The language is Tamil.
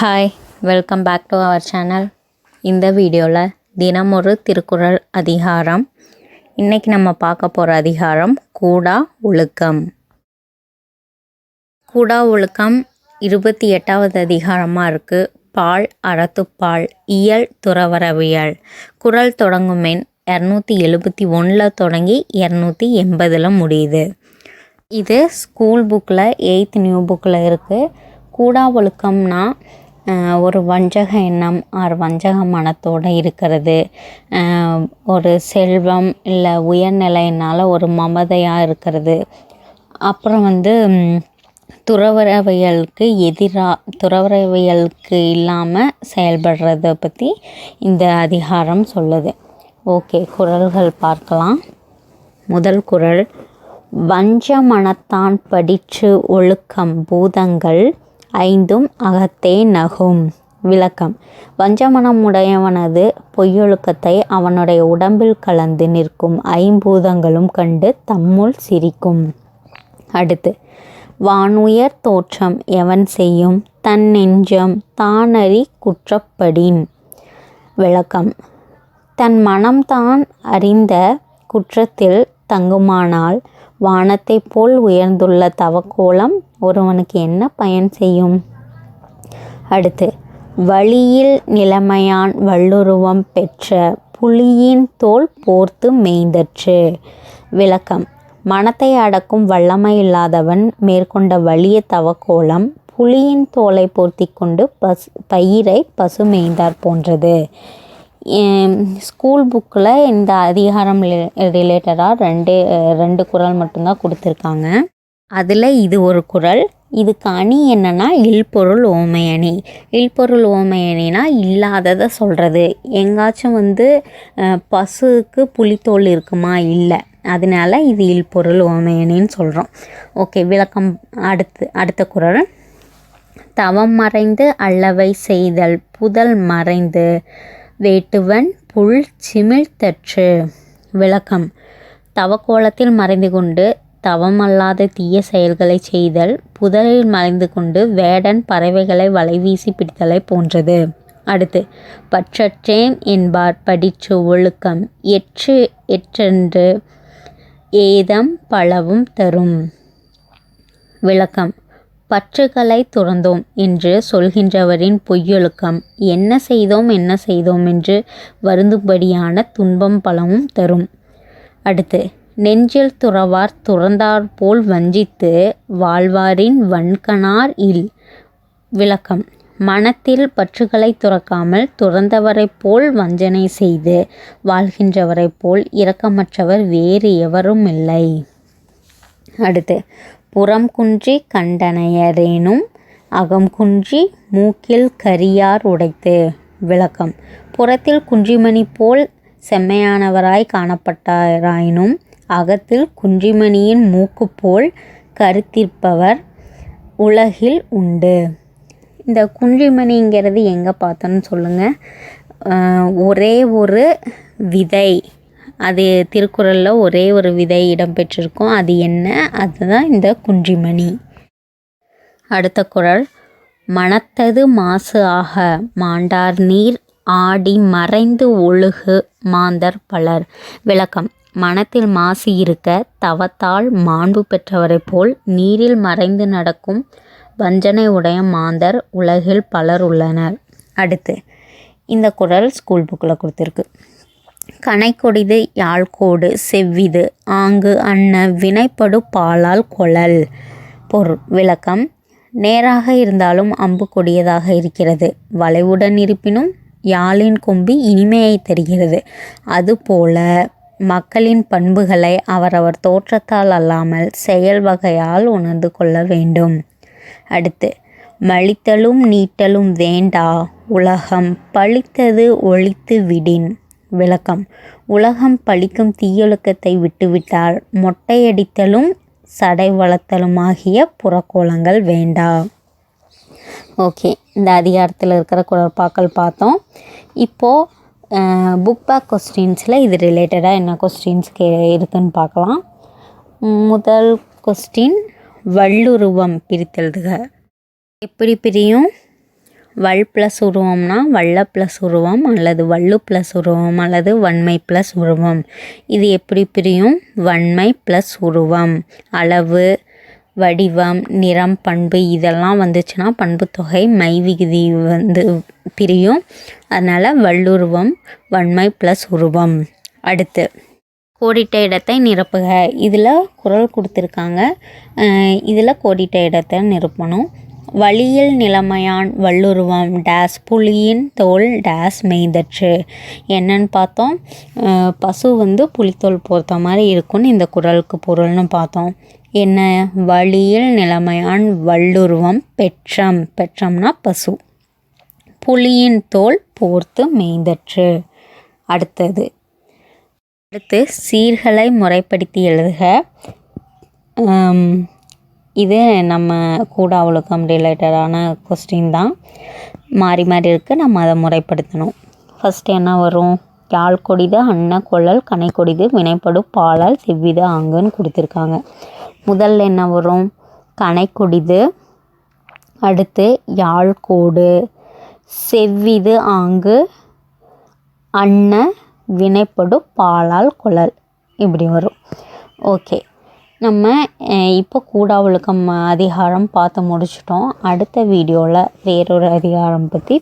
Hi, welcome back to our channel. இந்த வீடியோவில் தினமொரு திருக்குறள் அதிகாரம். இன்றைக்கி நம்ம பார்க்க போகிற அதிகாரம் கூடா ஒழுக்கம். கூடா ஒழுக்கம் 28வது அதிகாரமாக இருக்குது. பால் அறத்துப்பால் இயல் துறவறவியல். குறள் தொடங்கும் எண் 271 தொடங்கி 280 முடியுது. இது ஸ்கூல் புக்கில் 8th நியூ புக்கில் இருக்குது. கூடா ஒழுக்கம்னா ஒரு வஞ்சக எண்ணம் ஆர் வஞ்சக மனத்தோடு இருக்கிறது, ஒரு செல்வம் இல்லை உயர்நிலையினால் ஒரு மமதையாக இருக்கிறது. அப்புறம் துறவறவியலுக்கு துறவறவியலுக்கு இல்லாமல் செயல்படுறத பற்றி இந்த அதிகாரம் சொல்லுது. ஓகே, குறள்கள் பார்க்கலாம். முதல் குறள். வஞ்ச மனத்தான் படிற்று ஒழுக்கம் பூதங்கள் 5 அகத்தே நகும். விளக்கம். வஞ்சமனமுடையவனது பொய்யொழுக்கத்தை அவனுடைய உடம்பில் கலந்து நிற்கும் 5 பூதங்களும் கண்டு தம்முள் சிரிக்கும். அடுத்து. வானுயர் தோற்றம் எவன் செய்யும் தன் நெஞ்சம் தானறி குற்றப்படின். விளக்கம். தன் மனம்தான் அறிந்த குற்றத்தில் தங்குமானால் வானத்தை போல் உயர்ந்துள்ள தவக்கோலம் ஒருவனுக்கு என்ன பயன் செய்யும்? அடுத்து. வழியில் நிலைமையான் வள்ளுருவம் பெற்ற புலியின் தோல் போர்த்து மேய்ந்தற்று. விளக்கம். மனத்தை அடக்கும் வல்லமை இல்லாதவன் மேற்கொண்ட வலிய தவக்கோலம் புலியின் தோலை போர்த்தி கொண்டு பயிரை பசு மேய்ந்தார் போன்றது. ஸ்கூல் புக்கில் இந்த அதிகாரம் ரிலேட்டடாக ரெண்டு குறள் மட்டும்தான் கொடுத்துருக்காங்க. அதில் இது ஒரு குறள். இதுக்கு அணி என்னென்னா இல்பொருள் ஓமை அணி. இல்பொருள் ஓமை அணினா இல்லாததை சொல்கிறது. எங்காச்சும் பசுவுக்கு புலித்தோல் இருக்குமா? இல்லை. அதனால இது இல்பொருள் ஓமை அணின்னு சொல்கிறோம். ஓகே, விளக்கம். அடுத்த குறள். தவம் மறைந்து அல்லவை செய்தல் புதல் மறைந்து வேட்டுவன் புல் சிமிழ்த்தற்று. விளக்கம். தவக்கோலத்தில் மறைந்து கொண்டு தவமல்லாத தீய செயல்களை செய்தல் புதலில் மறைந்து கொண்டு வேடன் பறவைகளை வலைவீசி பிடித்தலை போன்றது. அடுத்து. பற்றற்றேன் என்பார் படிற்று ஒழுக்கம் எற்றென்று ஏதம் பலவும் தரும். விளக்கம். பற்றுகளை துறந்தோம் என்று சொல்கின்றவரின் பொய்யொழுக்கம் என்ன செய்தோம் என்று வருந்தும்படியான துன்பம் பலவும் தரும். அடுத்து. நெஞ்சில் துறவார் துறந்தார் போல் வஞ்சித்து வாழ்வாரின் வன்கணார் இல். விளக்கம். மனத்தில் பற்றுகளை துறக்காமல் துறந்தவரை போல் வஞ்சனை செய்து வாழ்கின்றவரை போல் இரக்கமற்றவர் வேறு எவரும் இல்லை. அடுத்து. புறம் குன்றி கண்டனையரேனும் அகம் குன்றி மூக்கில் கரியார் உடைத்து. விளக்கம். புறத்தில் குன்றிமணி போல் செம்மையானவராய் காணப்பட்டாராயினும் அகத்தில் குன்றிமணியின் மூக்கு போல் கருத்திருப்பவர் உலகில் உண்டு. இந்த குன்றிமணிங்கிறது எங்கே பார்த்தோன்னு சொல்லுங்கள். ஒரே ஒரு விதை, அது திருக்குறளில் ஒரே ஒரு விதை இடம்பெற்றிருக்கும். அது என்ன? அதுதான் இந்த குன்றிமணி. அடுத்த குறள். மனத்தது மாசு ஆக மாண்டார் நீர் ஆடி மறைந்து ஒழுகு மாந்தர் பலர். விளக்கம். மனத்தில் மாசு இருக்க தவத்தால் மாண்பு பெற்றவரை போல் நீரில் மறைந்து நடக்கும் வஞ்சனை உடைய மாந்தர் உலகில் பலர் உள்ளனர். அடுத்து. இந்த குறள் ஸ்கூல் புக்கில் கொடுத்துருக்கு. கனைக்கொடிது யாழ்கோடு செவ்விது ஆங்கு அன்ன வினைப்படு பாலால் கொளல். பொருள். விளக்கம். நேராக இருந்தாலும் அம்பு கொடியதாக இருக்கிறது, வளைவுடன் இருப்பினும் யாழின் கொம்பு இனிமையை தருகிறது. அதுபோல மக்களின் பண்புகளை அவரவர் தோற்றத்தால் அல்லாமல் செயல் வகையால் உணர்ந்து கொள்ள வேண்டும். அடுத்து. மலித்தலும் நீட்டலும் வேண்டா உலகம் பழித்தது ஒழித்து விடின். விளக்கம். உலகம் பழிக்கும் தீயொழுக்கத்தை விட்டுவிட்டால் மொட்டையடித்தலும் சடை வளர்த்தலுமாகிய புறக்கோலங்கள் வேண்டா. ஓகே, இந்த அதிகாரத்தில் இருக்கிற குறட்பாக்கள் பார்த்தோம். இப்போது புக் பேக் கொஸ்டின்ஸில் இது ரிலேட்டடாக என்ன கொஸ்டின்ஸ் இருக்குன்னு பார்க்கலாம். முதல் கொஸ்டின். வள்ளுருவம் பிரித்தெழுதுக. எப்படி பிரியும்? வள் ப்ளஸ் உருவம்னா வள்ள ப்ளஸ் உருவம் அல்லது வள்ளு ப்ளஸ் உருவம் அல்லது வன்மை ப்ளஸ் உருவம். இது எப்படி பிரியும்? வன்மை ப்ளஸ் உருவம். அளவு, வடிவம், நிறம், பண்பு இதெல்லாம் வந்துச்சுன்னா பண்பு தொகை மை விகுதி பிரியும். அதனால் வள்ளுருவம் வன்மை ப்ளஸ் உருவம். அடுத்து கோடிட்ட இடத்தை நிரப்புக. இதில் குறள் கொடுத்துருக்காங்க. இதில் கோடிட்ட இடத்தை நிரப்பணும். வழியில் நிலைமையான் வள்ளுருவம் டேஸ் புலியின் தோல் டேஸ் மெய்தற்று. என்னன்னு பார்த்தோம், பசு புலித்தோல் பொறுத்த மாதிரி இருக்குன்னு இந்த குறளுக்கு பொருள்னு பார்த்தோம். என்ன? வழியில் நிலைமையான் வள்ளுருவம் பெற்றம், பெற்றம்னா பசு, புலியின் தோல் போர்த்து மெய்தற்று. அடுத்து சீர்களை முறைப்படுத்தி எழுதுக. இது நம்ம கூட ஒழுக்கம் ரிலேட்டடான கொஸ்டின் தான். மாறி மாறி இருக்குது, நம்ம அதை முறைப்படுத்தணும். ஃபஸ்ட்டு என்ன வரும்? யாழ் கொடிது அன்ன கொள்ளல் கனை கொடிது வினைப்படு பாலால் செவ்விது ஆங்குன்னு கொடுத்துருக்காங்க. முதல்ல என்ன வரும்? கனை கொடிது. அடுத்து யாழ் கோடு, செவ்விது ஆங்கு, அன்ன வினைப்படு பாலால் கொள்ளல், இப்படி வரும். ஓகே, நம்ம இப்போ கூடா ஒழுக்கம் அதிகாரம் பார்த்து முடிச்சிட்டோம். அடுத்த வீடியோவில் வேறொரு அதிகாரம் பற்றி